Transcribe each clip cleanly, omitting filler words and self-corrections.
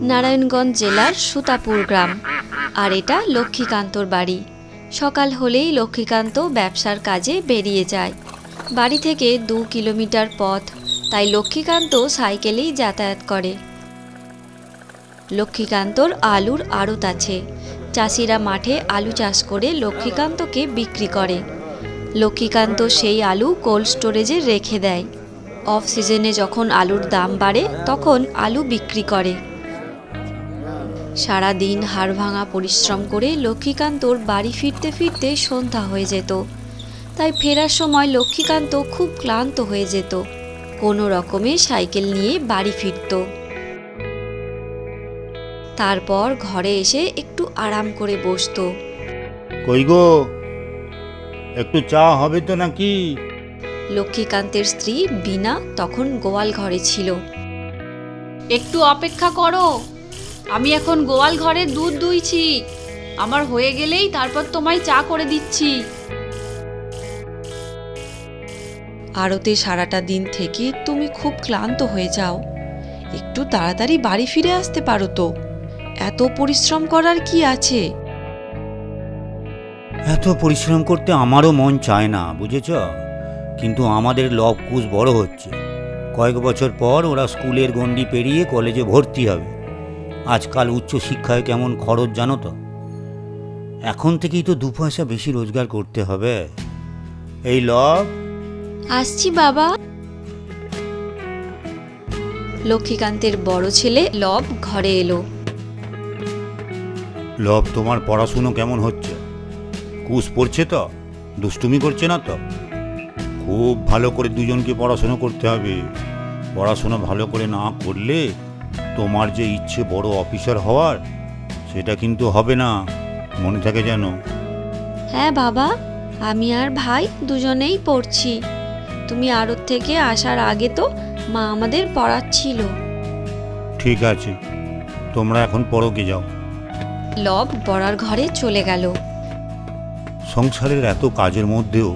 নারায়ণগঞ্জ জেলার সুতাপুর গ্রাম, আর এটা লক্ষ্মীকান্তর বাড়ি। সকাল হলেই লক্ষ্মীকান্ত ব্যবসার কাজে বেরিয়ে যায়। বাড়ি থেকে 2 কিলোমিটার পথ, তাই লক্ষ্মীকান্ত সাইকেলেই যাতায়াত করে। লক্ষ্মীকান্তর আলুর আড়ত আছে। চাষিরা মাঠে আলু চাষ করে লক্ষ্মীকান্তকে বিক্রি করে। লক্ষ্মীকান্ত সেই আলু কোল্ড স্টোরেজে রেখে দেয়। অফ সিজনে যখন আলুর দাম বাড়ে তখন আলু বিক্রি করে। সারাদিন হাড়ভাঙা পরিশ্রম করে লক্ষ্মীকান্তর বাড়ি ফিরতে ফিরতে সন্ধ্যা হয়ে যেত। তাই ফেরার সময় লক্ষ্মীকান্ত খুব ক্লান্ত হয়ে যেত। কোনো রকমে সাইকেল নিয়ে বাড়ি ফিরত। তারপর ঘরে এসে একটু আরাম করে বসত। কই গো, একটু চা হবে তো নাকি? লক্ষ্মীকান্তের স্ত্রী বিনা তখন গোয়াল ঘরে ছিল। একটু অপেক্ষা করো, আমি এখন গোয়াল ঘরে দুধ দুইছি। আমার হয়ে গেলেই তারপর তোমায় চা করে দিচ্ছি। আড়তে সারাটা দিন থেকে তুমি খুব ক্লান্ত হয়ে যাও। একটু তাড়াতাড়ি বাড়ি ফিরে আসতে পারো তো। এত পরিশ্রম করার কি আছে? এত পরিশ্রম করতে আমারও মন চায় না, বুঝেছ? কিন্তু আমাদের লব কুশ বড় হচ্ছে। কয়েক বছর পর ওরা স্কুলের গণ্ডি পেরিয়ে কলেজে ভর্তি হবে। আজকাল উচ্চ শিক্ষায় কেমন খরচ জানো তো। এখন থেকেই তো 2 পয়সা বেশি রোজগার করতে হবে। এই লব, আসছি বাবা। লক্ষ্মীকান্তের বড় ছেলে লব ঘরে এলো। লব, তোমার পড়াশুনো কেমন হচ্ছে? কুশ পড়ছে তো? দুষ্টুমি করছে না তো? খুব ভালো করে দুজনকে পড়াশুনো করতে হবে। পড়াশুনো ভালো করে না করলে তোমার যে ইচ্ছে বড় অফিসার হওয়ার, সেটা কিন্তু হবে না, মনে থাকে যেন। হ্যাঁ বাবা, আমি আর ভাই দুজনেই পড়ছি। তুমি আড়ত থেকে আসার আগে তো মা আমাদের পড়াচ্ছিল। ঠিক আছে, তোমরা এখন পড়োকে যাও। লব পড়ার ঘরে চলে গেল। সংসারের এত কাজের মধ্যেও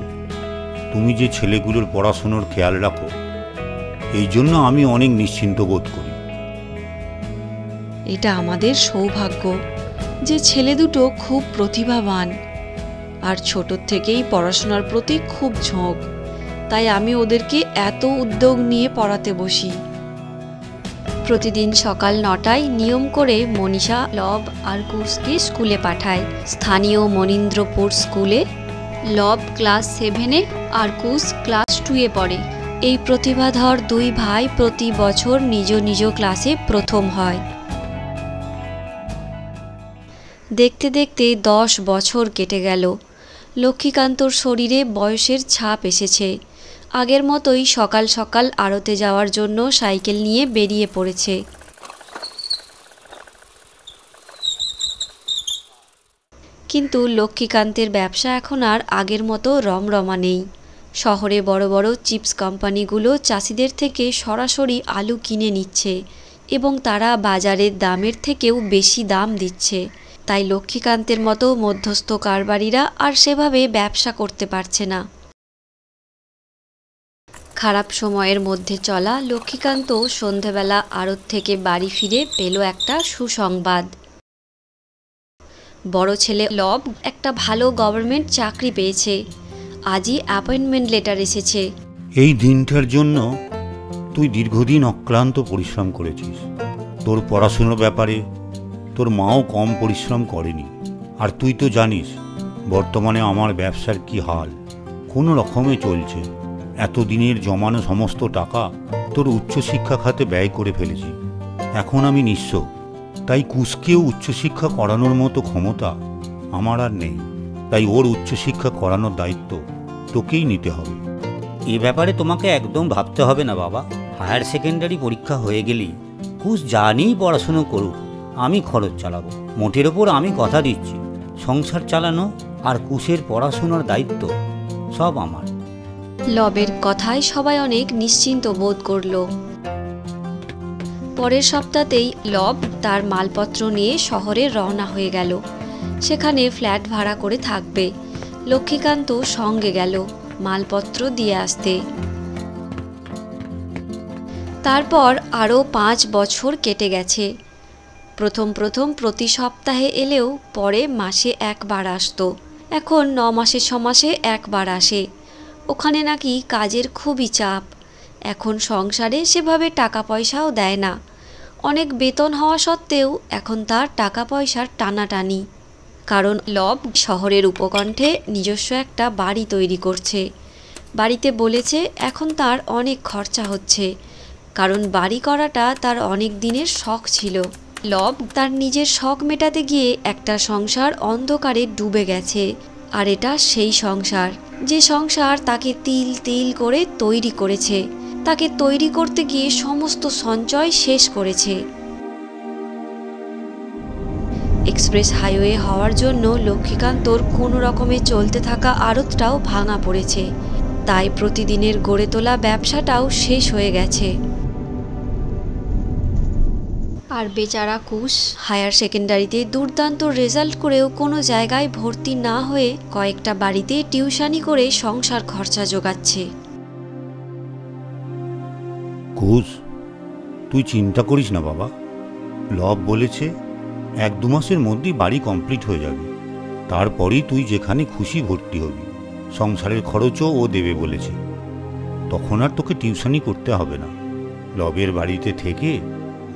তুমি যে ছেলেগুলোর পড়াশুনোর খেয়াল রাখো, এই জন্য আমি অনেক নিশ্চিন্ত বোধ করি। এটা আমাদের সৌভাগ্য যে ছেলে দুটো খুব প্রতিভাবান আর ছোট থেকেই পড়াশোনার প্রতি খুব ঝোঁক। তাই আমি ওদেরকে এত উদ্যোগ নিয়ে পড়াতে বসি। প্রতিদিন সকাল 9টায় নিয়ম করে মনীষা লব আর কুশকে স্কুলে পাঠায়। স্থানীয় মনীন্দ্রপুর স্কুলে লব ক্লাস 7-এ আর কুশ ক্লাস 2-এ পড়ে। এই প্রতিভাধর 2 ভাই প্রতি বছর নিজ নিজ ক্লাসে প্রথম হয়। দেখতে দেখতে 10 বছর কেটে গেল। লক্ষ্মীকান্তর শরীরে বয়সের ছাপ এসেছে। আগের মতোই সকাল সকাল আড়তে যাওয়ার জন্য সাইকেল নিয়ে বেরিয়ে পড়েছে। কিন্তু লক্ষ্মীকান্তের ব্যবসা এখন আর আগের মতো রমরমা নেই। শহরে বড় বড় চিপস কোম্পানিগুলো চাষিদের থেকে সরাসরি আলু কিনে নিচ্ছে এবং তারা বাজারের দামের থেকেও বেশি দাম দিচ্ছে। তাই লক্ষ্মীকান্তের মতো মধ্যস্থ কারবারিরা আর সেভাবে ব্যবসা করতে পারছে না। খারাপ সময়ের মধ্যে চলা লক্ষ্মীকান্ত সন্ধেবেলা আড়ত থেকে বাড়ি ফিরে পেল একটা সুসংবাদ। বড় ছেলে লব একটা ভালো গভর্নমেন্ট চাকরি পেয়েছে। আজই অ্যাপয়েন্টমেন্ট লেটার এসেছে। এই দিনটার জন্য তুই দীর্ঘদিন অক্লান্ত পরিশ্রম করেছিস। তোর পড়াশুনোর ব্যাপারে তোর মাও কম পরিশ্রম করেনি। আর তুই তো জানিস বর্তমানে আমার ব্যবসার কি হাল। কোনো রকমে চলছে। এতদিনের জমানো সমস্ত টাকা তোর উচ্চশিক্ষা খাতে ব্যয় করে ফেলেছি। এখন আমি নিঃস্ব। তাই কুশকেও উচ্চশিক্ষা করানোর মতো ক্ষমতা আমার আর নেই। তাই ওর উচ্চশিক্ষা করানোর দায়িত্ব তোকেই নিতে হবে। এ ব্যাপারে তোমাকে একদম ভাবতে হবে না বাবা। হায়ার সেকেন্ডারি পরীক্ষা হয়ে গেলেই কুশ জানিই পড়াশুনো করুক, আমি খরচ চালাবো। মোটের ওপর আমি কথা দিচ্ছি, সংসার চালানো আর কুশের পড়াশোনার দায়িত্ব সব আমার। লবের কথায় সবাই অনেক নিশ্চিন্ত বোধ করল। পরের সপ্তাহতেই লব তার মালপত্র নিয়ে শহরে রওনা হয়ে গেল। সেখানে ফ্ল্যাট ভাড়া করে থাকবে। লক্ষ্মীকান্ত সঙ্গে গেল মালপত্র দিয়ে আসতে। তারপর আরও 5 বছর কেটে গেছে। প্রথম প্রথম প্রতি সপ্তাহে এলেও পরে মাসে একবার আসতো, এখন 9 মাসে 6 মাসে একবার আসে। ওখানে নাকি কাজের খুবই চাপ, এখন সংসারে সেভাবে টাকা পয়সাও দেয় না। অনেক বেতন হওয়া সত্ত্বেও এখন তার টাকা পয়সার টানাটানি, কারণ লব শহরের উপকণ্ঠে নিজস্ব একটা বাড়ি তৈরি করছে। বাড়িতে বলেছে এখন তার অনেক খরচা হচ্ছে, কারণ বাড়ি করাটা তার অনেক দিনের শখ ছিল। লব তার নিজের শখ মেটাতে গিয়ে একটা সংসার অন্ধকারে ডুবে গেছে, আর এটা সেই সংসার যে সংসার তাকে তিল তিল করে তৈরি করেছে, তাকে তৈরি করতে গিয়ে সমস্ত সঞ্চয় শেষ করেছে। এক্সপ্রেস হাইওয়ে হওয়ার জন্য লক্ষ্মীকান্তর কোনো রকমে চলতে থাকা আড়তটাও ভাঙা পড়েছে, তাই প্রতিদিনের গড়ে তোলা ব্যবসাটাও শেষ হয়ে গেছে। আর বেচারা কুশ হায়ার সেকেন্ডারিতে দুর্দান্ত রেজাল্ট করেও কোনো জায়গায় ভর্তি না হয়ে কয়েকটা বাড়িতে টিউশনি করে সংসার খরচা জোগাচ্ছে। ঘুষ, তুই চিন্তা করিস না বাবা। লব বলেছে 1-2 মাসের মধ্যেই বাড়ি কমপ্লিট হয়ে যাবে, তারপরেই তুই যেখানে খুশি ভর্তি হবি। সংসারের খরচও ও দেবে বলেছে, তখন আর তোকে টিউশনি করতে হবে না। লবের বাড়িতে থেকে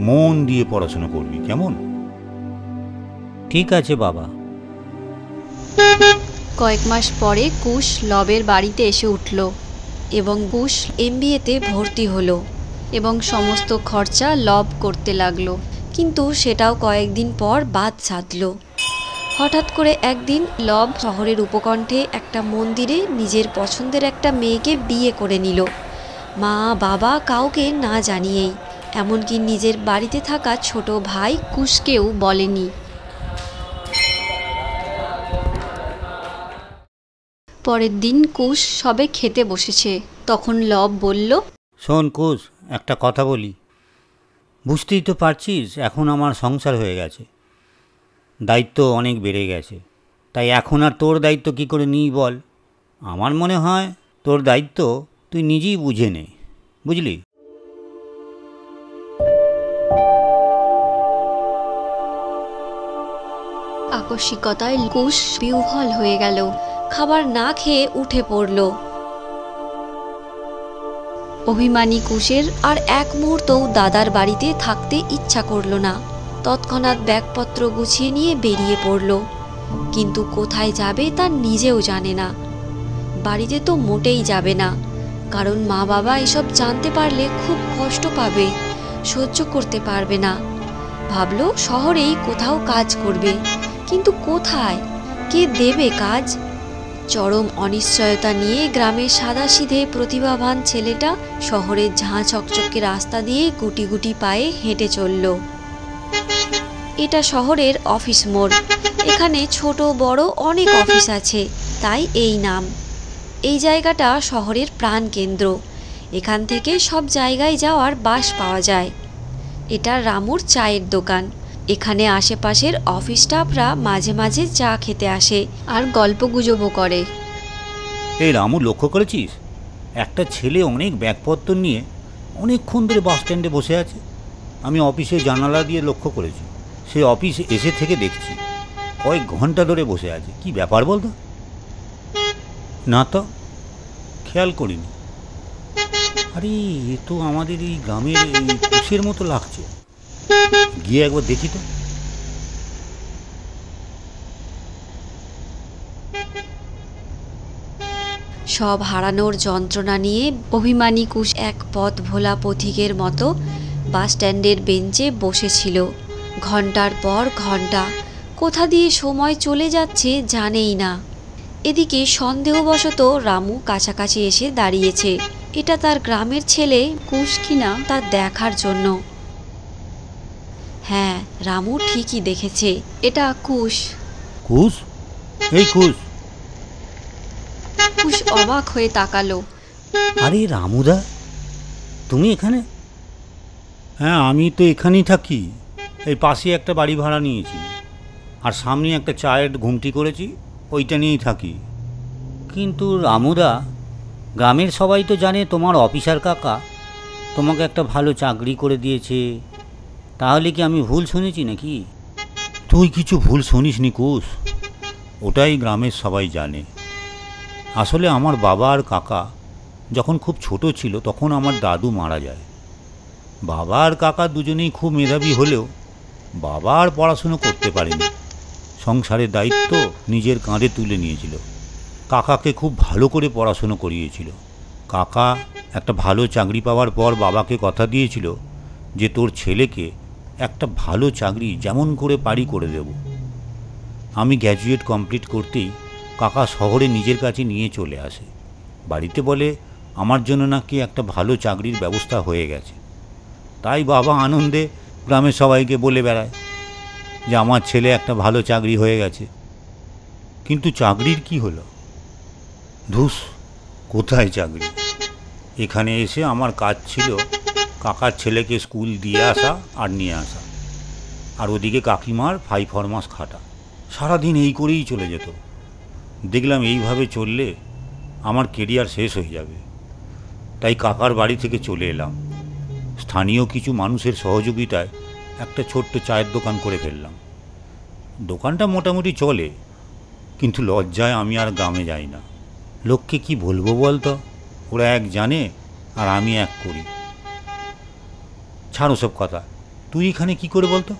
মন দিয়ে পড়াশোনা করবি, কেমন? ঠিক আছে বাবা। কয়েক মাস পরে কুশ লবের বাড়িতে এসে উঠল এবং কুশ MBA-তে ভর্তি হলো এবং সমস্ত খরচা লব করতে লাগলো, কিন্তু সেটাও কয়েকদিন পর বাদ সাধল। হঠাৎ করে একদিন লব শহরের উপকণ্ঠে একটা মন্দিরে নিজের পছন্দের একটা মেয়েকে বিয়ে করে নিল, মা বাবা কাউকে না জানিয়েই, এমনকি নিজের বাড়িতে থাকা ছোট ভাই কুশকেও বলেনি। পরের দিন কুশ সবে খেতে বসেছে, তখন লব বলল, শোন কুশ, একটা কথা বলি। বুঝতেই তো পারছিস এখন আমার সংসার হয়ে গেছে, দায়িত্ব অনেক বেড়ে গেছে, তাই এখন আর তোর দায়িত্ব কী করে নিই বল? আমার মনে হয় তোর দায়িত্ব তুই নিজেই বুঝে নে, বুঝলি? আকস্মিকতায় কুশ বিহ্বল হয়ে গেল, খাবার না খেয়ে উঠে পড়ল। অভিমানী কুশের আর এক মুহূর্তও দাদার বাড়িতে থাকতে ইচ্ছা করল না। তৎক্ষণাৎ ব্যাগপত্র গুছিয়ে নিয়ে বেরিয়ে পড়ল, কিন্তু কোথায় যাবে তা নিজেও জানে না। বাড়িতে তো মোটেই যাবে না, কারণ মা বাবা এসব জানতে পারলে খুব কষ্ট পাবে, সহ্য করতে পারবে না। ভাবল শহরেই কোথাও কাজ করবে, কিন্তু কোথায়, কে দেবে কাজ? চরম অনিশ্চয়তা নিয়ে গ্রামের সাদাসিধে প্রতিভাবান ছেলেটা শহরের ঝাঁ চকচকে রাস্তা দিয়ে গুটি গুটি পায়ে হেঁটে চলল। এটা শহরের অফিস মোড়, এখানে ছোট বড় অনেক অফিস আছে, তাই এই নাম। এই জায়গাটা শহরের প্রাণকেন্দ্র, এখান থেকে সব জায়গায় যাওয়ার বাস পাওয়া যায়। এটা রামুর চায়ের দোকান, এখানে আশেপাশের অফিস স্টাফরা মাঝে মাঝে চা খেতে আসে আর গল্পগুজবও করে। এই রামু, লক্ষ্য করেছিস একটা ছেলে অনেক ব্যাগপত্র নিয়ে অনেকক্ষণ ধরে বাস স্ট্যান্ডে বসে আছে? আমি অফিসে জানালা দিয়ে লক্ষ্য করেছি, সে অফিস এসে থেকে দেখছি কয়েক ঘন্টা ধরে বসে আছে। কি ব্যাপার বলতো? না তো খেয়াল করিনি। আরে এ তো আমাদের এই গ্রামের এই কুশের মতো লাগছে, গিয়ে একবার দেখি তো। সব হারানোর যন্ত্রণা নিয়ে অভিমানী কুশ এক পথ ভোলা পথিকের মতো বাস স্ট্যান্ডের বেঞ্চে বসেছিল। ঘন্টার পর ঘন্টা কোথা দিয়ে সময় চলে যাচ্ছে জানেই না। এদিকে সন্দেহবশত রামু কাছাকাছি এসে দাঁড়িয়েছে। এটা তার গ্রামের ছেলে কুশ কিনা তা দেখার জন্য। হ্যাঁ, রামু ঠিকই দেখেছে, এটা কুশ। কুশ? এই কুশ? কুশ অবাক হয়ে তাকালো। আরে রামুদা, তুমি এখানে? হ্যাঁ, আমি তো এখানেই থাকি। এই পাশে একটা বাড়ি ভাড়া নিয়েছি, আর সামনে একটা চায়ের ঘুমটি করেছি, ওইটা নিয়েই থাকি। কিন্তু রামুদা, গ্রামের সবাই তো জানে তোমার অফিসার কাকা তোমাকে একটা ভালো চাকরি করে দিয়েছে, তাহলে কি আমি ভুল শুনেছি নাকি? তুই কিছু ভুল শুনিসনি কুশ, ওটাই গ্রামের সবাই জানে। আসলে আমার বাবা আর কাকা যখন খুব ছোট ছিল তখন আমার দাদু মারা যায়। বাবা আর কাকা দুজনেই খুব মেধাবী হলেও বাবা আর পড়াশুনো করতে পারেনি। সংসারের দায়িত্ব নিজের কাঁধে তুলে নিয়েছিল। কাকাকে খুব ভালো করে পড়াশুনো করিয়েছিল। কাকা একটা ভালো চাকরি পাওয়ার পর বাবাকে কথা দিয়েছিল যে তোর ছেলেকে একটা ভালো চাকরি যেমন করে পারি করে দেব। আমি গ্র্যাজুয়েট কমপ্লিট করতেই কাকা শহরে নিজের কাছে নিয়ে চলে আসে। বাড়িতে বলে আমার জন্য নাকি একটা ভালো চাকরির ব্যবস্থা হয়ে গেছে। তাই বাবা আনন্দে গ্রামের সবাইকে বলে বেড়ায় যে আমার ছেলে একটা ভালো চাকরি হয়ে গেছে। কিন্তু চাকরির কি হলো? ধুস, কোথায় চাকরি? এখানে এসে আমার কাজ ছিল কাকার ছেলেকে স্কুল দিয়ে আসা আর নিয়ে আসা, আর ওদিকে কাকিমার 5 মাস খাটা। সারাদিন এই করেই চলে যেত। দেখলাম এইভাবে চললে আমার কেরিয়ার শেষ হয়ে যাবে। তাই কাকার বাড়ি থেকে চলে এলাম। স্থানীয় কিছু মানুষের সহযোগিতায় একটা ছোট্ট চায়ের দোকান করে ফেললাম। দোকানটা মোটামুটি চলে, কিন্তু লজ্জায় আমি আর গ্রামে যাই না। লোককে কি বলবো বলতো? ওরা এক জানে আর আমি এক করি। ছাড়ো সব কথা, তুই এখানে কি করে বলতো?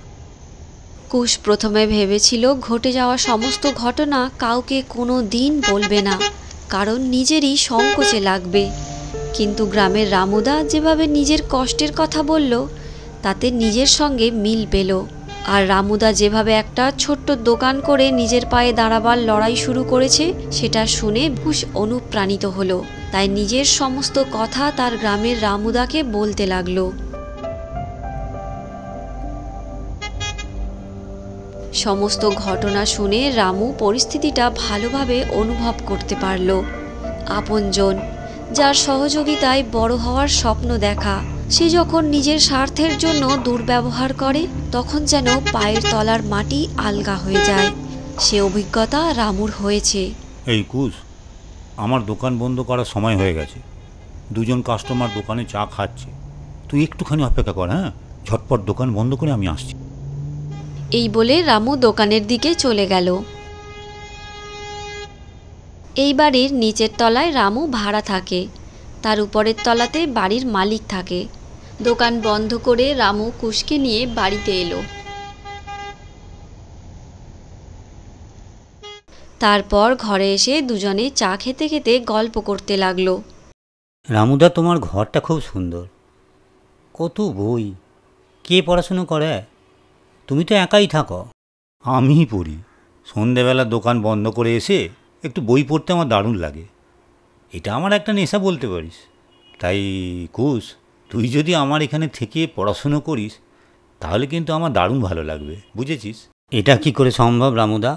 কুশ প্রথমে ভেবেছিল ঘটে যাওয়া সমস্ত ঘটনা কাউকে কোনো দিন বলবে না, কারণ নিজেরই সংকোচে লাগবে। কিন্তু গ্রামের রামুদা যেভাবে নিজের কষ্টের কথা বলল তাতে নিজের সঙ্গে মিল পেল। আর রামুদা যেভাবে একটা ছোট্ট দোকান করে নিজের পায়ে দাঁড়াবার লড়াই শুরু করেছে সেটা শুনে কুশ অনুপ্রাণিত হলো। তাই নিজের সমস্ত কথা তার গ্রামের রামুদাকে বলতে লাগলো। সমস্ত ঘটনা শুনে রামু পরিস্থিতিটা ভালোভাবে অনুভব করতে পারল। আপনজন, যার সহযোগিতায় বড় হওয়ার স্বপ্ন দেখা, সে যখন নিজের স্বার্থের জন্য দুর্ব্যবহার করে তখন যেন পায়ের তলার মাটি আলগা হয়ে যায়। সে অভিজ্ঞতা রামুর হয়েছে। এই কুশ, আমার দোকান বন্ধ করার সময় হয়ে গেছে। দুজন কাস্টমার দোকানে চা খাচ্ছে, তুই একটুখানি অপেক্ষা কর। হ্যাঁ, ঝটপট দোকান বন্ধ করে আমি আসছি। এই বলে রামু দোকানের দিকে চলে গেল। এই বাড়ির নিচের তলায় রামু ভাড়া থাকে, তার উপরের তলাতে বাড়ির মালিক থাকে। দোকান বন্ধ করে রামু কুশকে নিয়ে বাড়িতে এলো। তারপর ঘরে এসে দুজনে চা খেতে খেতে গল্প করতে লাগলো। রামুদা, তোমার ঘরটা খুব সুন্দর। কত বই, কে পড়াশুনো করে? তুমি তো একাই থাকো। আমিই পড়ি। সন্ধেবেলা দোকান বন্ধ করে এসে একটু বই পড়তে আমার দারুণ লাগে। এটা আমার একটা নেশা বলতে পারিস। তাই কুশ, তুই যদি আমার এখানে থেকে পড়াশুনো করিস তাহলে কিন্তু আমার দারুণ ভালো লাগবে, বুঝেছিস? এটা কি করে সম্ভব রামুদা?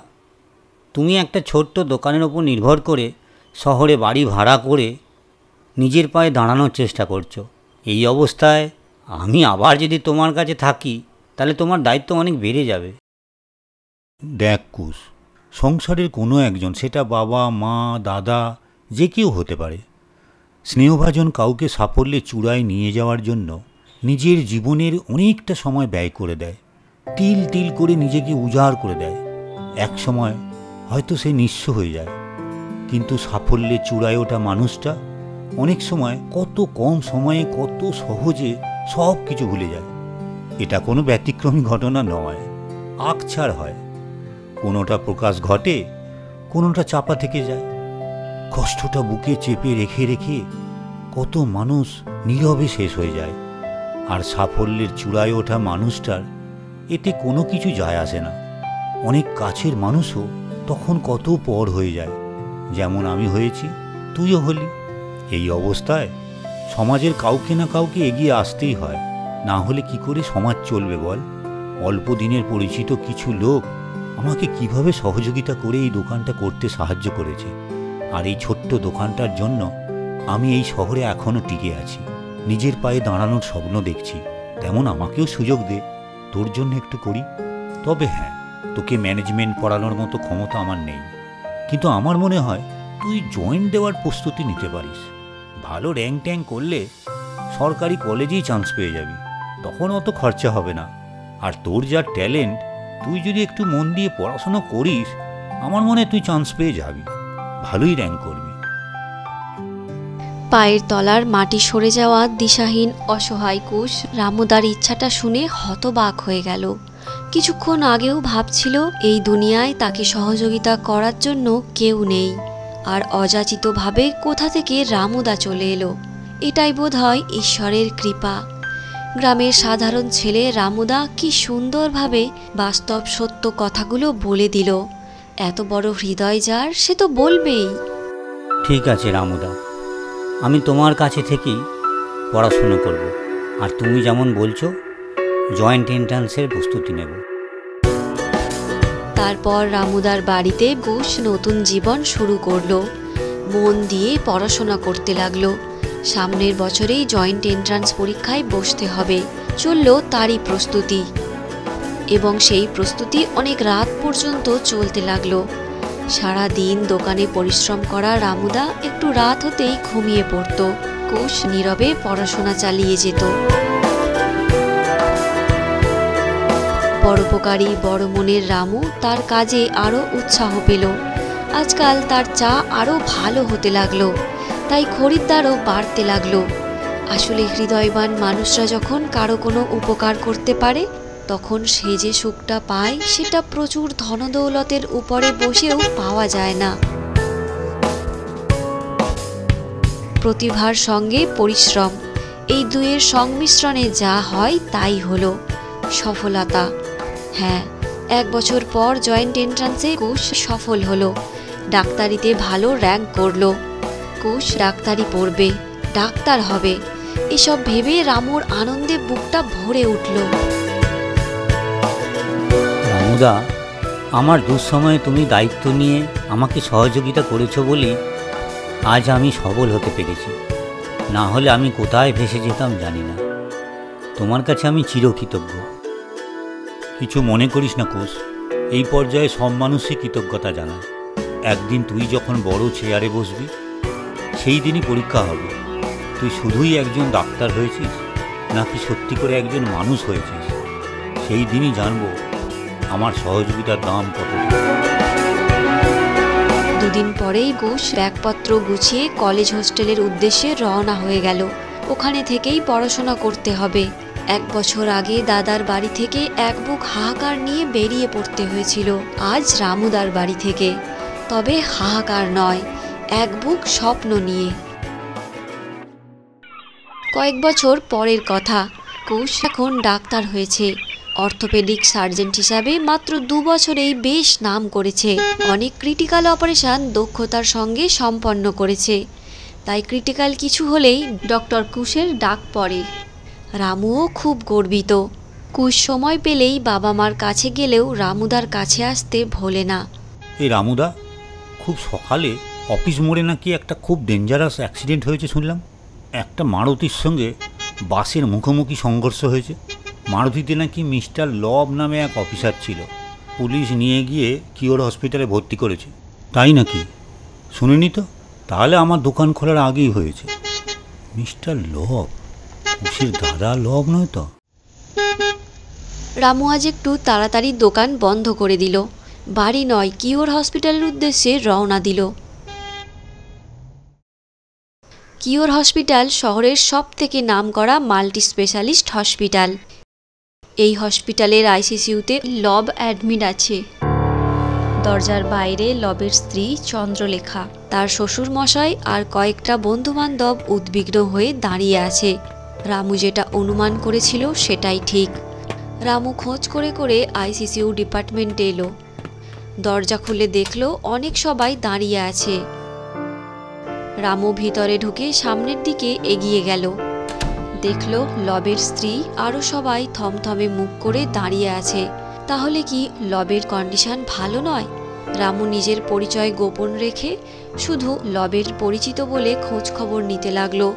তুমি একটা ছোট্ট দোকানের ওপর নির্ভর করে শহরে বাড়ি ভাড়া করে নিজের পায়ে দাঁড়ানোর চেষ্টা করছো। এই অবস্থায় আমি আবার যদি তোমার কাছে থাকি তাহলে তোমার দায়িত্ব অনেক বেড়ে যাবে। দেখ কুশ, সংসারের কোনো একজন, সেটা বাবা, মা, দাদা, যে কেউ হতে পারে, স্নেহভাজন কাউকে সাফল্যের চূড়ায় নিয়ে যাওয়ার জন্য নিজের জীবনের অনেকটা সময় ব্যয় করে দেয়। তিল তিল করে নিজেকে উজাড় করে দেয়। এক সময় হয়তো সে নিঃস্ব হয়ে যায়, কিন্তু সাফল্যের চূড়ায় ওঠা মানুষটা অনেক সময় কত কম সময়ে কত সহজে সব কিছু ভুলে যায়। এটা কোনো ব্যতিক্রমী ঘটনা নয়, আকছাড় হয়। কোনোটা প্রকাশ ঘটে, কোনোটা চাপা থেকে যায়। কষ্টটা বুকে চেপে রেখে রেখে কত মানুষ নীরবে শেষ হয়ে যায়। আর সাফল্যের চূড়ায় ওঠা মানুষটার এতে কোনো কিছু যায় আসে না। অনেক কাছের মানুষও তখন কত পর হয়ে যায়, যেমন আমি হয়েছি, তুইও হলি। এই অবস্থায় সমাজের কাউকে না কাউকে এগিয়ে আসতেই হয়, না হলে কি করে সমাজ চলবে বল? অল্প দিনের পরিচিত কিছু লোক আমাকে কিভাবে সহযোগিতা করে এই দোকানটা করতে সাহায্য করেছে। আর এই ছোট্ট দোকানটার জন্য আমি এই শহরে এখনও টিকে আছি, নিজের পায়ে দাঁড়ানোর স্বপ্ন দেখছি। তেমন আমাকেও সুযোগ দে, তোর জন্য একটু করি। তবে হ্যাঁ, তোকে ম্যানেজমেন্ট পড়ানোর মতো ক্ষমতা আমার নেই, কিন্তু আমার মনে হয় তুই জয়েন্ট দেওয়ার প্রস্তুতি নিতে পারিস। ভালো র্যাঙ্ক ট্যাঙ্ক করলে সরকারি কলেজেই চান্স পেয়ে যাবি, তখন অত খরচা হবে না। আর তোর যা ট্যালেন্ট, তুই যদি একটু মন দিয়ে পড়াশোনা করিস, আমার মনে হয় তুই চান্স পেয়ে যাবি, ভালোই র্যাঙ্ক করবি। পায়ের তলার মাটি সরে যাওয়া দিশাহীন অসহায় কুশ রামুদার ইচ্ছাটা শুনে হতবাক হয়ে গেল। কিছুক্ষণ আগেও ভাবছিল এই দুনিয়ায় তাকে সহযোগিতা করার জন্য কেউ নেই, আর অযাচিতভাবে কোথা থেকে রামুদা চলে এলো। এটাই বোধহয় ঈশ্বরের কৃপা। গ্রামের সাধারণ ছেলে রামুদা কি সুন্দরভাবে বাস্তব সত্য কথাগুলো বলে দিল। এত বড় হৃদয় যার, সে তো বলবেই। ঠিক আছে রামুদা, আমি তোমার কাছে থেকেই পড়াশুনো করব, আর তুমি যেমন বলছো জয়েন্ট এন্ট্রান্সের প্রস্তুতি নেব। তারপর রামুদার বাড়িতে কুশ নতুন জীবন শুরু করলো। মন দিয়ে পড়াশোনা করতে লাগলো। সামনের বছরেই জয়েন্ট এন্ট্রান্স পরীক্ষায় বসতে হবে। চলল তারই প্রস্তুতি, এবং সেই প্রস্তুতি অনেক রাত পর্যন্ত চলতে লাগলো। সারা দিন দোকানে পরিশ্রম করা রামুদা একটু রাত হতেই ঘুমিয়ে পড়ত। কুশ নীরবে পড়াশোনা চালিয়ে যেত। পরোপকারী বড় মনের রামু তার কাজে আরও উৎসাহ পেল। আজকাল তার চা আরও ভালো হতে লাগলো, তাই খরিদ্দারও বাড়তে লাগলো। আসলে হৃদয়বান মানুষরা যখন কারো কোনো উপকার করতে পারে, তখন সে যে সুখটা পায় সেটা প্রচুর ধনদৌলতের উপরে বসেও পাওয়া যায় না। প্রতিভার সঙ্গে পরিশ্রম, এই দুয়ের সংমিশ্রণে যা হয় তাই হলো সফলতা। হ্যাঁ, 1 বছর পর জয়েন্ট এন্ট্রান্সে কুশ সফল হলো। ডাক্তারিতে ভালো র্যাঙ্ক করলো। কুশ ডাক্তারি পড়বে, ডাক্তার হবে, এসব ভেবে রামুর আনন্দে বুকটা ভরে উঠল। রামুদা, আমার দুঃসময়ে তুমি দায়িত্ব নিয়ে আমাকে সহযোগিতা করেছো বলেই আজ আমি সবল হতে পেরেছি। না হলে আমি কোথায় ভেসে যেতাম জানি না। তোমার কাছে আমি চিরকৃতজ্ঞ। কিছু মনে করিস না কুশ, এই পর্যায়ে সব মানুষই কৃতজ্ঞতা জানায়। একদিন তুই যখন বড় চেয়ারে বসবি, সেই দিনই পরীক্ষা হবে তুই শুধুই একজন ডাক্তার হয়েছিস নাকি সত্যি করে একজন মানুষ হয়েছিস। সেই দিনই জানবো আমার সহযোগিতার দাম কত। দুদিন পরেই কুশ ব্যাগপত্র গুছিয়ে কলেজ হোস্টেলের উদ্দেশ্যে রওনা হয়ে গেল। ওখানে থেকেই পড়াশোনা করতে হবে। 1 বছর আগে দাদার বাড়ি থেকে এক বুক হাহাকার নিয়ে বেরিয়ে পড়তে হয়েছিল আজ রামুদার বাড়ি থেকে। তবে হাহাকার নয়, এক বুক স্বপ্ন নিয়ে। কয়েক বছর পরের কথা, কুশ এখন ডাক্তার হয়েছে। অর্থোপেডিক সার্জন হিসাবে মাত্র 2 বছরেই বেশ নাম করেছে। অনেক ক্রিটিক্যাল অপারেশন দক্ষতার সঙ্গে সম্পন্ন করেছে। তাই ক্রিটিক্যাল কিছু হলেই ডক্টর কুশের ডাক পড়ে। রামুও খুব গর্বিত। কুশ সময় পেলেই বাবা মার কাছে গেলেও রামুদার কাছে আসতে ভোলে না। এই রামুদা, খুব সকালে অফিস মোড়ে নাকি একটা খুব ডেঞ্জারাস অ্যাক্সিডেন্ট হয়েছে শুনলাম। একটা মারুতির সঙ্গে বাসের মুখোমুখি সংঘর্ষ হয়েছে। মারুতিতে নাকি মিস্টার লব নামে এক অফিসার ছিল। পুলিশ নিয়ে গিয়ে কিওর হসপিটালে ভর্তি করেছে। তাই নাকি? শুনিনি তো। তাহলে আমার দোকান খোলার আগেই হয়েছে। মিস্টার লব, কুশের দাদা লব নয় তো? রামু আজ একটু তাড়াতাড়ি দোকান বন্ধ করে দিল। বাড়ি নয়, কিওর হসপিটালের উদ্দেশ্যে রওনা দিল। কিওর হসপিটাল শহরের সবথেকে নামকরা মাল্টি স্পেশালিস্ট হসপিটাল। এই হসপিটালের আইসিসিউতে লব অ্যাডমিট আছে। দরজার বাইরে লবের স্ত্রী চন্দ্রলেখা, তার শ্বশুর মশাই আর কয়েকটা বন্ধুবান্ধব উদ্বিগ্ন হয়ে দাঁড়িয়ে আছে। রামু যেটা অনুমান করেছিল সেটাই ঠিক। রামু খোঁজ করে করে আইসিসিউ ডিপার্টমেন্টে এলো। দরজা খুলে দেখলো অনেক সবাই দাঁড়িয়ে আছে। রামু ভিতরে ঢুকে সামনের দিকে এগিয়ে গেল। দেখল লবের স্ত্রী আরও সবাই থমথমে মুখ করে দাঁড়িয়ে আছে। তাহলে কি লবের কন্ডিশন ভালো নয়? রামু নিজের পরিচয় গোপন রেখে শুধু লবের পরিচিত বলে খোঁজ খবর নিতে লাগলো।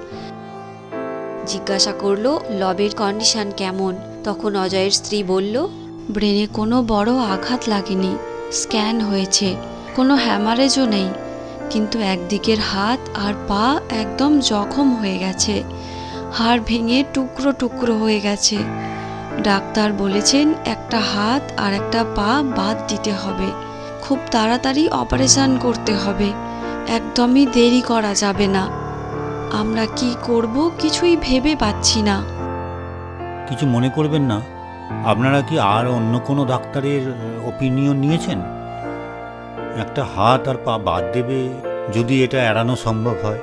জিজ্ঞাসা করলো লবের কন্ডিশন কেমন। তখন অজয়ের স্ত্রী বলল, ব্রেনে কোনো বড় আঘাত লাগেনি, স্ক্যান হয়েছে, কোনো হ্যামারেজও নেই, কিন্তু একদিকের হাত আর পা একদম জখম হয়ে গেছে, হাড় ভেঙে টুকরো টুকরো হয়ে গেছে, ডাক্তার বলেছেন একটা হাত আর একটা পা বাদ দিতে হবে, খুব তাড়াতাড়ি অপারেশন করতে হবে, একদমই দেরি করা যাবে না। আমরা কি করব কিছুই ভেবে পাচ্ছি না। কিছু মনে করবেন না, আপনারা কি আর অন্য কোনো ডাক্তারের ওপিনিয়ন নিয়েছেন? একটা হাত আর পা বাদ দেবে যদি এটা এড়ানো সম্ভব হয়।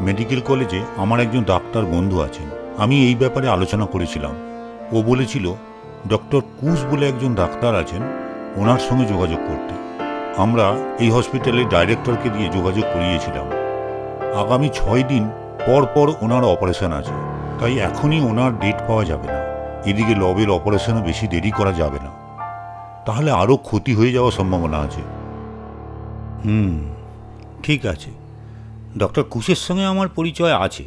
মেডিকেল কলেজে আমার একজন ডাক্তার বন্ধু আছেন, আমি এই ব্যাপারে আলোচনা করেছিলাম। ও বলেছিল ডক্টর কুশ বলে একজন ডাক্তার আছেন, ওনার সঙ্গে যোগাযোগ করতে। আমরা এই হসপিটালের ডাইরেক্টরকে দিয়ে যোগাযোগ করিয়েছিলাম। আগামী 6 দিন পর পর ওনার অপারেশন আছে, তাই এখনই ওনার ডেট পাওয়া যাবে না। এদিকে লবের অপারেশনও বেশি দেরি করা যাবে না, তাহলে আরও ক্ষতি হয়ে যাওয়ার সম্ভাবনা আছে। ঠিক আছে, ডক্টর কুশের সঙ্গে আমার পরিচয় আছে।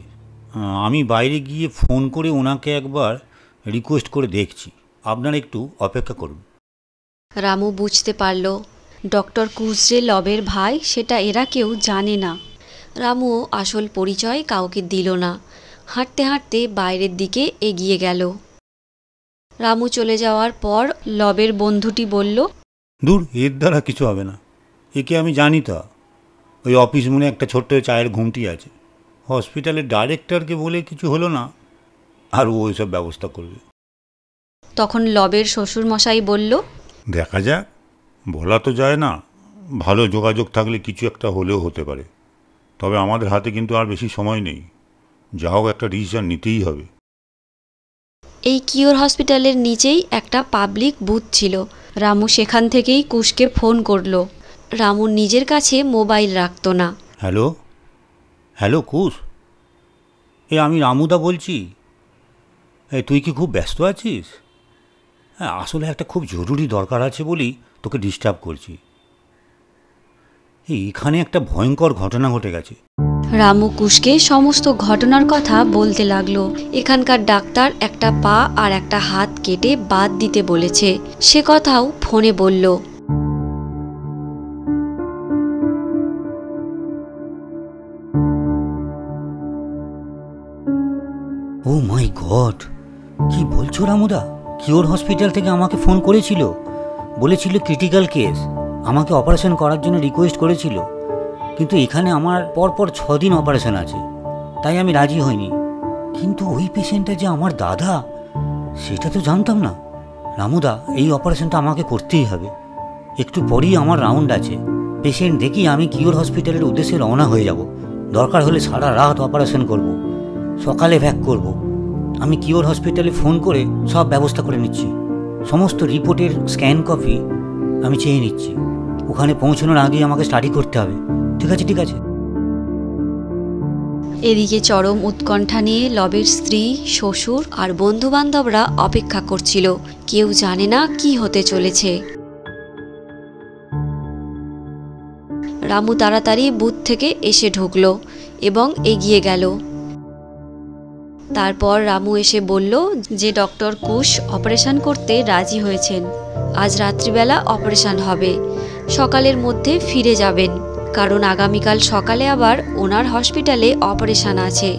আমি বাইরে গিয়ে ফোন করে ওনাকে একবার রিকোয়েস্ট করে দেখছি, আপনারা একটু অপেক্ষা করুন। রামু বুঝতে পারল ডক্টর কুশ যে লবের ভাই সেটা এরা কেউ জানে না। রামু আসল পরিচয় কাউকে দিল না, হাঁটতে হাঁটতে বাইরের দিকে এগিয়ে গেল। রামু চলে যাওয়ার পর লবের বন্ধুটি বলল, দূর, এর দ্বারা কিছু হবে না, একে আমি জানি। তো ওই অফিস মনে একটা ছোট্ট চায়ের ঘুমটি আছে, হসপিটালের ডাইরেক্টরকে বলে কিছু হলো না, আর ও ওইসব ব্যবস্থা করবে। তখন লবের শ্বশুরমশাই বলল, দেখা যাক, বলা তো যায় না, ভালো যোগাযোগ থাকলে কিছু একটা হলেও হতে পারে। তবে আমাদের হাতে কিন্তু আর বেশি সময় নেই, যা হোক একটা ডিসিশন নিতেই হবে। এই কিওর হসপিটালের নিচেই একটা পাবলিক বুথ ছিল। রামু সেখান থেকেই কুশকে ফোন করল। রামু নিজের কাছে মোবাইল রাখত না। হ্যালো হ্যালো কুশ, আমি রামুদা বলছি। তুই কি খুব ব্যস্ত আছিস? হ্যাঁ, আসলে একটা খুব জরুরি দরকার আছে বলেই তোকে ডিস্টার্ব করছি। এখানে একটা ভয়ঙ্কর ঘটনা ঘটে গেছে। রামু কুশকে সমস্ত ঘটনার কথা বলতে লাগলো। এখানকার ডাক্তার একটা পা আর একটা হাত কেটে বাদ দিতে বলেছে, সে কথাও ফোনে বলল। ও মাই গড, কি বলছো রামুদা? কিওর হসপিটাল থেকে আমাকে ফোন করেছিল, বলেছিল ক্রিটিক্যাল কেস, আমাকে অপারেশন করার জন্য রিকোয়েস্ট করেছিল। কিন্তু এখানে আমার পরপর 6 দিন অপারেশন আছে, তাই আমি রাজি হইনি। কিন্তু ওই পেশেন্টটা যে আমার দাদা, সেটা তো জানতাম না। রামুদা, এই অপারেশনটা আমাকে করতেই হবে। একটু পরেই আমার রাউন্ড আছে, পেশেন্ট দেখি আমি কিওর হসপিটালের উদ্দেশ্যে রওনা হয়ে যাব। দরকার হলে সারা রাত অপারেশন করব, সকালে ব্যাক করব। আমি কিওর হসপিটালে ফোন করে সব ব্যবস্থা করে নিচ্ছি। সমস্ত রিপোর্টের স্ক্যান কপি আমি চেয়ে নিচ্ছি। ওখানে পৌঁছানোর আগেই আমাকে স্টাডি করতে হবে। ঠিক আছে ঠিক আছে। এদিকে চরম উৎকণ্ঠা নিয়ে লবের স্ত্রী, শ্বশুর আর বন্ধুবান্ধবরা অপেক্ষা করছিল। কেউ জানে না কি হতে চলেছে। রামু তাড়াতাড়ি বুথ থেকে এসে ঢুকল এবং এগিয়ে গেল। তারপর রামু এসে বলল যে ডক্টর কুশ অপারেশন করতে রাজি হয়েছেন। আজ রাত্রিবেলা অপারেশন হবে, সকালের মধ্যে ফিরে যাবেন, কারণ আগামীকাল সকালে আবার ওনার হসপিটালে অপারেশন আছে।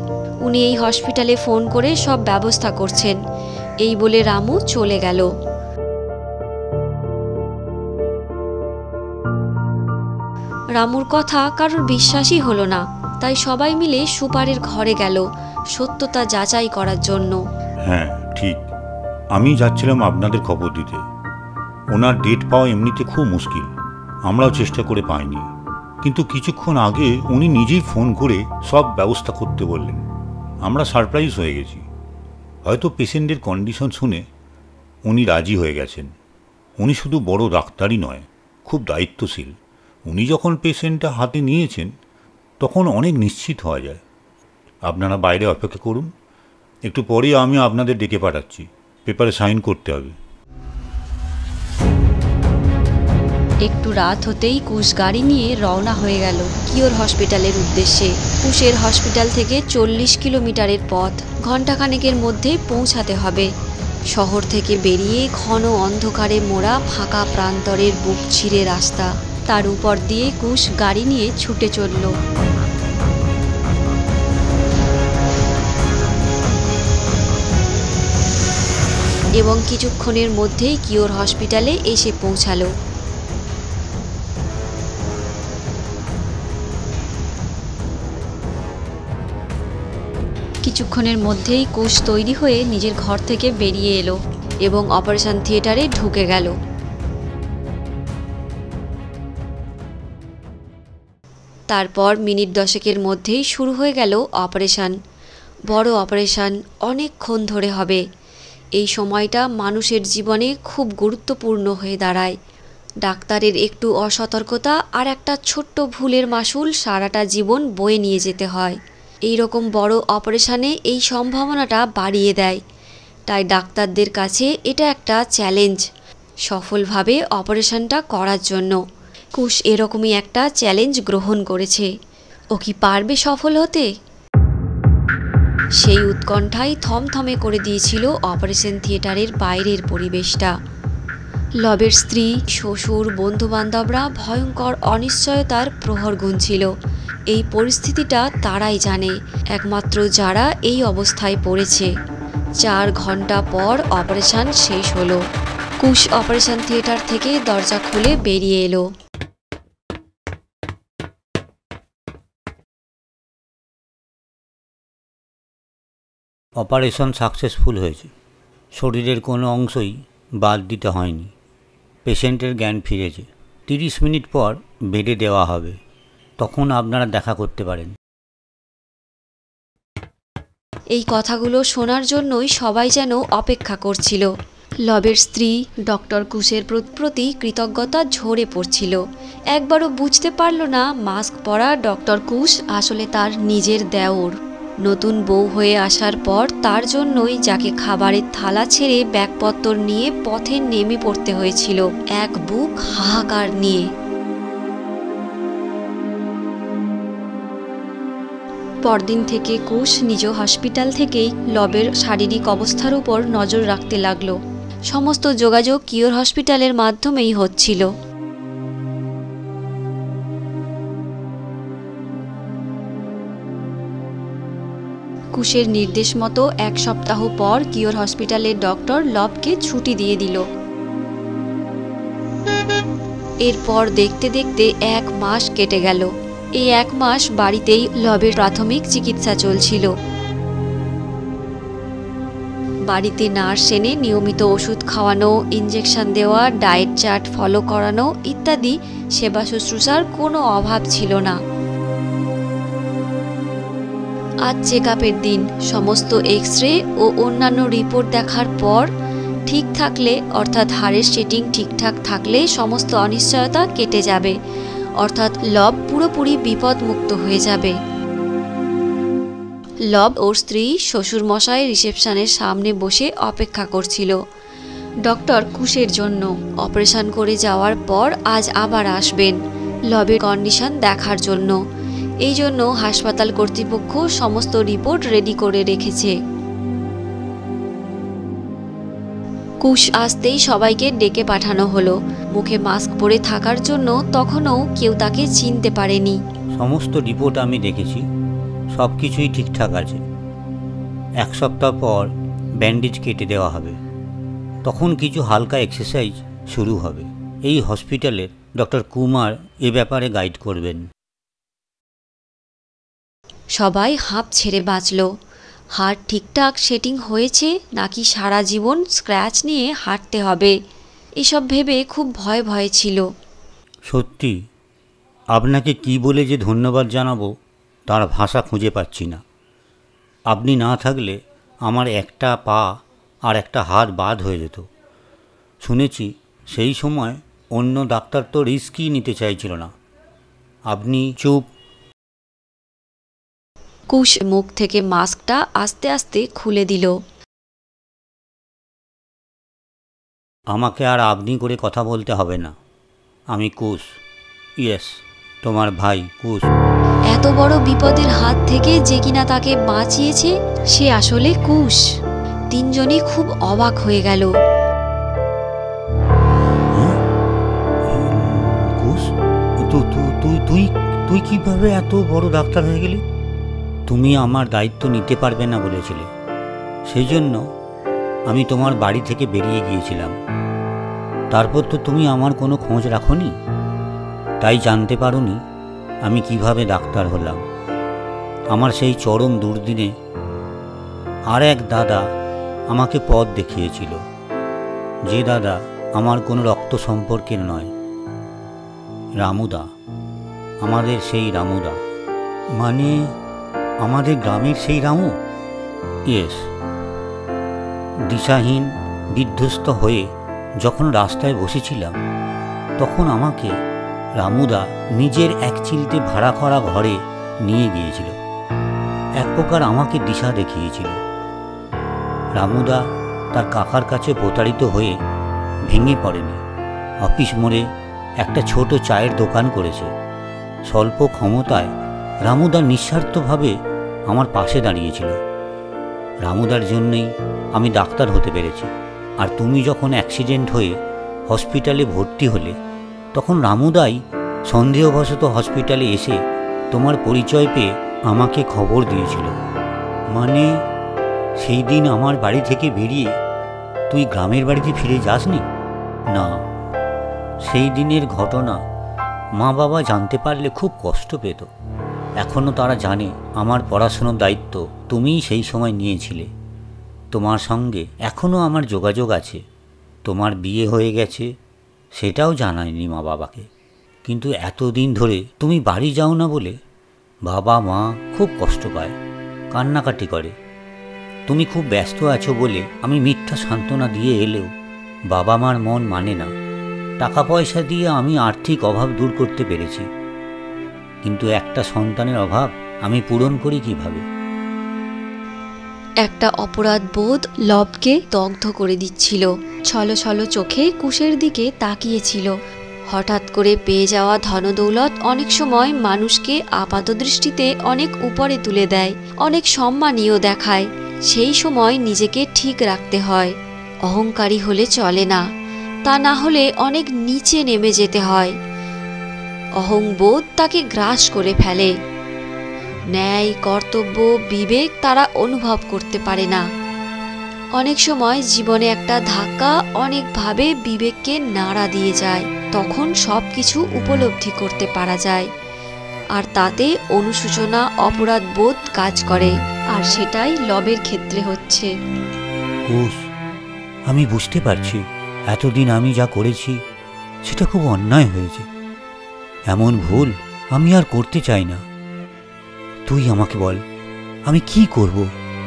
উনি এই হসপিটালে ফোন করে সব ব্যবস্থা করছেন। এই বলে রামু চলে গেল। রামুর কথা কারোর বিশ্বাসই হলো না, তাই সবাই মিলে সুপারের ঘরে গেল সত্যতা যাচাই করার জন্য। হ্যাঁ ঠিক, আমি যাচ্ছিলাম আপনাদের খবর দিতে। ওনার ডেট পাওয়া এমনিতে খুব মুশকিল, আমরাও চেষ্টা করে পাইনি। কিন্তু কিছুক্ষণ আগে উনি নিজেই ফোন করে সব ব্যবস্থা করতে বললেন। আমরা সারপ্রাইজ হয়ে গেছি। হয়তো পেশেন্টের কন্ডিশন শুনে উনি রাজি হয়ে গেছেন। উনি শুধু বড় ডাক্তারই নয়, খুব দায়িত্বশীল। উনি যখন পেশেন্টটা হাতে নিয়েছেন তখন অনেক নিশ্চিত হওয়া যায়। আপনারা বাইরে অপেক্ষা করুন, একটু পরেই আমি আপনাদের ডেকে পাঠাচ্ছি। পেপারে সাইন করতে হবে। একটু রাত হতেই কুশ গাড়ি নিয়ে রওনা হয়ে গেল কিওর হসপিটালের উদ্দেশ্যে। কুশের হসপিটাল থেকে 40 কিলোমিটারের পথ, ঘণ্টাখানেকের মধ্যে পৌঁছাতে হবে। শহর থেকে বেরিয়ে ঘন অন্ধকারে মোড়া ফাঁকা প্রান্তরের বুক ছিঁড়ে রাস্তা, তার উপর দিয়ে কুশ গাড়ি নিয়ে ছুটে চলল। এবং কিছুক্ষণের মধ্যেই কিওর হসপিটালে এসে পৌঁছালো। কিছুক্ষণের মধ্যেই কুশ তৈরি হয়ে নিজের ঘর থেকে বেরিয়ে এলো এবং অপারেশন থিয়েটারে ঢুকে গেল। তারপর মিনিট 10 মধ্যেই শুরু হয়ে গেল অপারেশন। বড় অপারেশন, অনেকক্ষণ ধরে হবে। এই সময়টা মানুষের জীবনে খুব গুরুত্বপূর্ণ হয়ে দাঁড়ায়। ডাক্তারের একটু অসতর্কতা আর একটা ছোট্ট ভুলের মাসুল সারাটা জীবন বয়ে নিয়ে যেতে হয়। এই রকম বড় অপারেশনে এই সম্ভাবনাটা বাড়িয়ে দেয়। তাই ডাক্তারদের কাছে এটা একটা চ্যালেঞ্জ সফলভাবে অপারেশনটা করার জন্য। কুশ এরকমই একটা চ্যালেঞ্জ গ্রহণ করেছে। ও কি পারবে সফল হতে? সেই উৎকণ্ঠায় থমথমে করে দিয়েছিল অপারেশন থিয়েটারের বাইরের পরিবেশটা। লবের স্ত্রী, শ্বশুর, বন্ধুবান্ধবরা ভয়ঙ্কর অনিশ্চয়তার প্রহর গুনছিল। এই পরিস্থিতিটা তারাই জানে, একমাত্র যারা এই অবস্থায় পড়েছে। 4 ঘন্টা পর অপারেশন শেষ হলো। কুশ অপারেশন থিয়েটার থেকে দরজা খুলে বেরিয়ে এলো। অপারেশন সাকসেসফুল হয়েছে। শরীরের কোনো অংশই বাদ দিতে হয়নি। পেশেন্টের জ্ঞান ফিরেছে। 30 মিনিট পর বেডে দেওয়া হবে, তখন আপনারা দেখা করতে পারেন। এই কথাগুলো শোনার জন্যই সবাই যেন অপেক্ষা করছিল। লবের স্ত্রী ডক্টর কুশের প্রতি কৃতজ্ঞতা ঝরে পড়ছিল। একবারও বুঝতে পারল না মাস্ক পরা ডক্টর কুশ আসলে তার নিজের দেওর। নতুন বউ হয়ে আসার পর তার জন্যই যাকে খাবারের থালা ছেড়ে ব্যাগপত্তর নিয়ে পথে নেমে পড়তে হয়েছিল এক বুক হাহাকার নিয়ে। পরদিন থেকে কুশ নিজ হসপিটাল থেকেই লবের শারীরিক অবস্থার উপর নজর রাখতে লাগলো। সমস্ত যোগাযোগ কিওর হসপিটালের মাধ্যমেই হচ্ছিল। কুশের নির্দেশ মতো 1 সপ্তাহ পর কিওর হসপিটালের ডক্টর লবকে ছুটি দিয়ে দিল। এরপর দেখতে দেখতে 1 মাস কেটে গেল। এই 1 মাস বাড়িতেই লবের প্রাথমিক চিকিৎসা চলছিল। বাড়িতে নার্স এনে নিয়মিত ওষুধ খাওয়ানো, ইঞ্জেকশন দেওয়া, ডায়েট চার্ট ফলো করানো ইত্যাদি সেবা শুশ্রূষার কোনো অভাব ছিল না। আজ চেকআপের দিন। সমস্ত এক্স-রে ও অন্যান্য রিপোর্ট দেখার পর ঠিক থাকলে, অর্থাৎ হাড়ের সেটিং ঠিকঠাক থাকলে সমস্ত অনিশ্চয়তা কেটে যাবে, অর্থাৎ লব পুরোপুরি বিপদমুক্ত হয়ে যাবে। লব ওর স্ত্রী শ্বশুরমশাই রিসেপশনের সামনে বসে অপেক্ষা করছিল ডক্টর কুশের জন্য। অপারেশন করে যাওয়ার পর আজ আবার আসবেন লবের কন্ডিশন দেখার জন্য। এই জন্য হাসপাতাল কর্তৃপক্ষ সমস্ত রিপোর্ট রেডি করে রেখেছে। কুশ আসতেই সবাইকে ডেকে পাঠানো হলো। মুখে মাস্ক পরে থাকার জন্য তখনও কেউ তাকে চিনতে পারেনি। সমস্ত রিপোর্ট আমি দেখেছি, সব কিছুই ঠিকঠাক আছে। 1 সপ্তাহ পর ব্যান্ডেজ কেটে দেওয়া হবে, তখন কিছু হালকা এক্সারসাইজ শুরু হবে। এই হসপিটালের ডক্টর কুমার এ ব্যাপারে গাইড করবেন। সবাই হাঁপ ছেড়ে বাঁচল। হাড় ঠিকঠাক সেটিং হয়েছে নাকি সারা জীবন স্ক্র্যাচ নিয়ে হাঁটতে হবে, এসব ভেবে খুব ভয় ভয়ে ছিল। সত্যি আপনাকে কি বলে যে ধন্যবাদ জানাবো তার ভাষা খুঁজে পাচ্ছি না। আপনি না থাকলে আমার একটা পা আর একটা হাত বাদ হয়ে যেত। শুনেছি সেই সময় অন্য ডাক্তার তো রিস্কই নিতে চাইছিল না। আপনি চুপ। কুশ মুখ থেকে মাস্কটা আস্তে আস্তে খুলে দিল। আমাকে আর আপনি করে কথা বলতে হবে না। আমি কুশ, ইয়েস, তোমার ভাই কুশ। এত বড় বিপদের হাত থেকে যে কিনা তাকে বাঁচিয়েছে সে আসলে কুশ। 3 জনই খুব অবাক হয়ে গেল। কুশ, তুই কিভাবে এত বড় ডাক্তার হয়ে গেলি? তুমি আমার দায়িত্ব নিতে পারবে না বলেছিলে, সেই জন্য আমি তোমার বাড়ি থেকে বেরিয়ে গিয়েছিলাম। তারপর তো তুমি আমার কোনো খোঁজ রাখোনি, তাই জানতে পারোনি আমি কিভাবে ডাক্তার হলাম। আমার সেই চরম দুর্দিনে আর এক দাদা আমাকে পথ দেখিয়েছিল, যে দাদা আমার কোনো রক্ত সম্পর্কের নয়। রামুদা, আমাদের সেই রামুদা, মানে আমাদের গ্রামের সেই রামু। ইয়েস। দিশাহীন বিধ্বস্ত হয়ে যখন রাস্তায় বসেছিলাম, তখন আমাকে রামুদা নিজের এক চিলতে ভাড়া করা ঘরে নিয়ে গিয়েছিল। এক প্রকার আমাকে দিশা দেখিয়েছিল। রামুদা তার কাকার কাছে প্রতারিত হয়ে ভেঙে পড়েনি। অফিস মোড়ে একটা ছোট চায়ের দোকান করেছে। স্বল্প ক্ষমতায় রামুদা নিঃস্বার্থভাবে আমার পাশে দাঁড়িয়েছিল। রামুদার জন্যই আমি ডাক্তার হতে পেরেছি। আর তুমি যখন অ্যাক্সিডেন্ট হয়ে হসপিটালে ভর্তি হলে, তখন রামুদাই সন্দেহবশত হসপিটালে এসে তোমার পরিচয় পেয়ে আমাকে খবর দিয়েছিল। মানে সেই দিন আমার বাড়ি থেকে বেরিয়ে তুই গ্রামের বাড়িতে ফিরে যাসনি? না, সেই দিনের ঘটনা মা বাবা জানতে পারলে খুব কষ্ট পেত। এখনও তারা জানে আমার পড়াশোনার দায়িত্ব তুমিই সেই সময় নিয়েছিলে। তোমার সঙ্গে এখনও আমার যোগাযোগ আছে। তোমার বিয়ে হয়ে গেছে সেটাও জানায়নি মা বাবাকে। কিন্তু এতদিন ধরে তুমি বাড়ি যাও না বলে বাবা মা খুব কষ্ট পায়, কান্নাকাটি করে। তুমি খুব ব্যস্ত আছো বলে আমি মিথ্যা সান্ত্বনা দিয়ে এলেও বাবা মার মন মানে না। টাকা পয়সা দিয়ে আমি আর্থিক অভাব দূর করতে পেরেছি, কিন্তু একটা সন্তানের অভাব আমি পূরণ করি কিভাবে? একটা অপরাধ বোধ লবকে দগ্ধ করে দিচ্ছিল। ছলো ছলো চোখে কুশের দিকে তাকিয়েছিল। হঠাৎ করে পেয়ে যাওয়া ধনদৌলত অনেক সময় মানুষকে আপাতদৃষ্টিতে অনেক উপরে তুলে দেয়, অনেক সম্মানীয় দেখায়। সেই সময় নিজেকে ঠিক রাখতে হয়। অহংকারী হলে চলে না, তা না হলে অনেক নিচে নেমে যেতে হয়। অহংবোধ তাকে গ্রাস করে ফেলে। ন্যায়, কর্তব্য, বিবেক তারা অনুভব করতে পারে না। অনেক সময় জীবনে একটা ধাক্কা অনেকভাবে বিবেককে নাড়া দিয়ে যায়। তখন সব কিছু উপলব্ধি করতে পারা যায়, আর তাতে অনুশোচনা, অপরাধ বোধ কাজ করে। আর সেটাই লবের ক্ষেত্রে হচ্ছে। কুশ, আমি বুঝতে পারছি এতদিন আমি যা করেছি সেটা খুব অন্যায় হয়েছে। এমন ভুল আমি আর করতে চাই না। তুই আমাকে বল, আমি কি করব?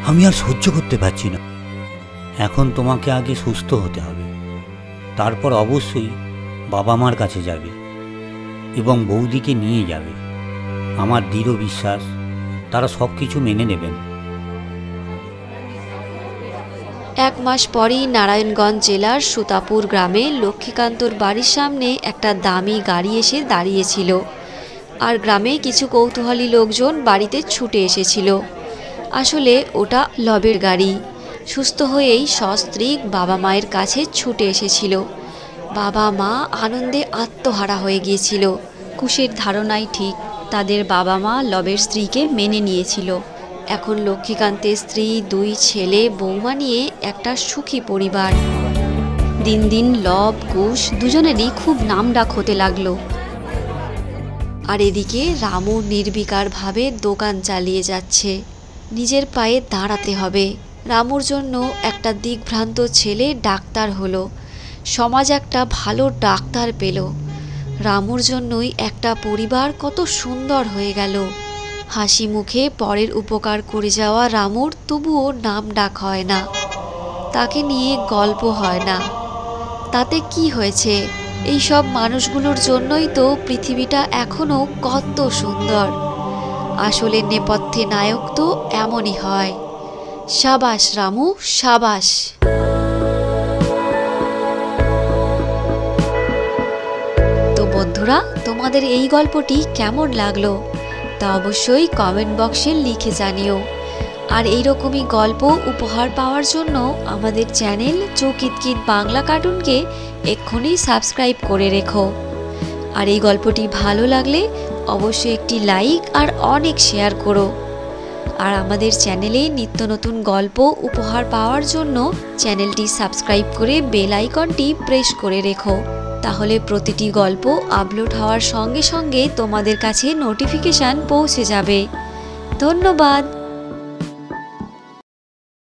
আমি আর সহ্য করতে পারছি না। এখন তোমাকে আগে সুস্থ হতে হবে, তারপর অবশ্যই বাবা মার কাছে যাবে এবং বৌদিকে নিয়ে যাবে। আমার দৃঢ় বিশ্বাস তারা সব কিছু মেনে নেবেন। 1 মাস পরই নারায়ণগঞ্জ জেলার সুতাপুর গ্রামে লক্ষ্মীকান্তর বাড়ির সামনে একটা দামি গাড়ি এসে দাঁড়িয়েছিল। আর গ্রামে কিছু কৌতূহলী লোকজন বাড়িতে ছুটে এসেছিল। আসলে ওটা লবের গাড়ি। সুস্থ হয়েই সস্ত্রী বাবা মায়ের কাছে ছুটে এসেছিল। বাবা মা আনন্দে আত্মহারা হয়ে গিয়েছিল। কুশের ধারণাই ঠিক, তাদের বাবা মা লবের স্ত্রীকে মেনে নিয়েছিল। এখন লক্ষ্মীকান্তের স্ত্রী, 2 ছেলে, বৌমা নিয়ে একটা সুখী পরিবার। দিন দিন লব, কুশ দুজনেরই খুব নামডাক হতে লাগলো। আর এদিকে রামু নির্বিকারভাবে দোকান চালিয়ে যাচ্ছে। নিজের পায়ে দাঁড়াতে হবে। রামুর জন্য একটা দিকভ্রান্ত ছেলে ডাক্তার হলো। সমাজ একটা ভালো ডাক্তার পেল। রামুর জন্যই একটা পরিবার কত সুন্দর হয়ে গেল। হাসি মুখে পরের উপকার করে যাওয়া রামুর তবুও নাম ডাক হয় না, তাকে নিয়ে গল্প হয় না। তাতে কি হয়েছে? এই সব মানুষগুলোর জন্যই তো পৃথিবীটা এখনো কত সুন্দর। আসলে নেপথ্যে নায়ক তো এমনই হয়। সাবাস রামু, সাবাস। তো বন্ধুরা, তোমাদের এই গল্পটি কেমন লাগলো তা অবশ্যই কমেন্ট বক্সে লিখে জানিও। আর এইরকমই গল্প উপহার পাওয়ার জন্য আমাদের চ্যানেল চৌকিতকিত বাংলা কার্টুনকে এক্ষুনি সাবস্ক্রাইব করে রেখো। আর এই গল্পটি ভালো লাগলে অবশ্যই একটি লাইক আর অনেক শেয়ার করো। আর আমাদের চ্যানেলে নিত্য নতুন গল্প উপহার পাওয়ার জন্য চ্যানেলটি সাবস্ক্রাইব করে বেল আইকনটি প্রেস করে রেখো। তাহলে প্রতিটি গল্প আপলোড হওয়ার সঙ্গে সঙ্গে তোমাদের কাছে নোটিফিকেশান পৌঁছে যাবে। ধন্যবাদ।